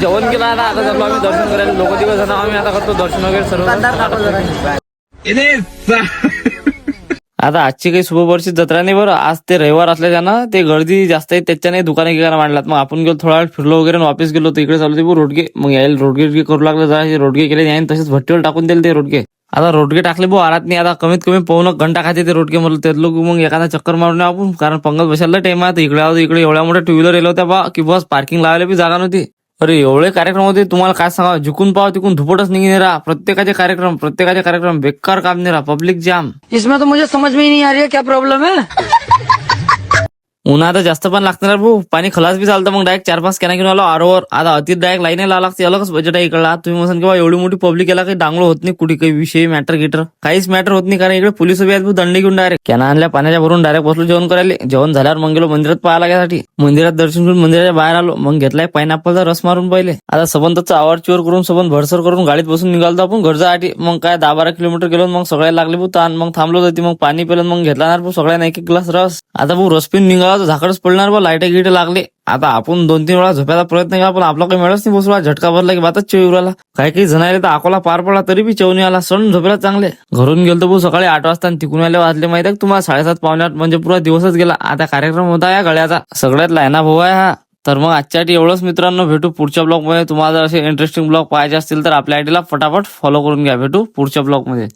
जेवण केलं आता चाललो आम्ही दर्शन करायला. लोक दिवस आम्ही आता करतो दर्शन वगैरे सर्व. आता आजची काही शुभवर्षी जत्रा नाही बरं. आज ते रविवार असल्याच्यानं ते गर्दी जास्त आहे, त्याच्याने दुकाने गिकाने मांडलात. मग आपण गेलो थोडा वेळ फिरलो वगैरे वापस गेलो. तर इकडे चालू ते रोडगे. मग यायला रोडगे करू लागलं. जरा रोडगे केले यायला तसेच भट्टीवर टाकून दिले ते रोडगे. आता रोडगे टाकले भाऊ आरात नाही. आता कमीत कमी पाऊण घंटा खाते ते रोडगे. म्हणलं ते लोक मग एखादा चक्कर मारून आपण, कारण पंगत बसायला टाइम आहे. इकडे इकडे एवढ्या मोठ्या टू व्हीलर येलो होत्या बा की बस पार्किंग लावायला बी जागा नव्हती. अरे एवढे कार्यक्रम होते, तुम्हाला काय सांगा. जिकून पाव तिकून धुपटच निघून राहा. प्रत्येकाचे कार्यक्रम बेकार काम नाही राहा. पब्लिक जाम. इसमें तो मुझे समझ में ही नहीं आ रही है क्या प्रॉब्लम है. उन्हात जास्त पण लागणार भाऊ. पाणी खलास बी चालतं. मग डायरेक्ट 4-5 कॅना घेऊन आलो आरोवर. आता अति डायरेक्ट लाईन लावा लागते. अलगच बजेट आहे इकडला. तुम्ही म्हणसान किंवा एवढी मोठी पब्लिक याला काही डांगलो होत नाही. कुठे काही विषय मॅटर गिटर काहीच मॅटर होत नाही. कारण इकडे पोलीस उभी आहेत, दंड घेऊन डायरेक्ट कॅना आणल्या पाण्याच्या भरून डायरेक्ट बसलो जेवण करायला. जेवण झाल्यावर मग गेलो मंदिरात पाहायला लागण्यासाठी. मंदिरात दर्शन करून मंदिराच्या बाहेर आलो. मग घेतलाय पायनॅपलचा रस मारून पहिले. आता सबंधचा आवारचीवर करून सबंध भरसर करून गाडीत बसून निघालतो आपण घरच्यासाठी. मग काय 10-12 किलोमीटर गेलो. मग सगळ्या लागले भाऊ ताण. मग थांबलो जाते. मग पाणी पिलं. मग घेतला ना सगळ्यांना एक ग्लास रस. आता भाऊ रस पिऊन निघाला तर झाकडच पडणार बा. लाईट गिट लागले. आता आपण 2-3 वेळा झोपायचा प्रयत्न केला पण आपला काही मिळच नाही. बसला झटका बसला की बातच चेव आला. काही जण आले तर अकोला पार पडला तरी बी चेवणी आला. सण झोपायला चांगले. घरून गेलो भाऊ सकाळी 8 वाजता. तिकून आले वाजले माहिती आहे तुम्हाला 7:30-8 म्हणजे पुरा दिवसच गेला. आता कार्यक्रम होता या गळ्याचा. सगळ्यात लायना भाऊ आहे हा. तर मग आजच्यासाठी एवढंच मित्रांनो. भेटू पुढच्या ब्लॉग मध्ये. तुम्हाला जर असे इंटरेस्टिंग ब्लॉग पाहायचे असतील तर आपल्या आयडीला फटाफट फॉलो करून घ्या. भेटू पुढच्या ब्लॉग मध्ये.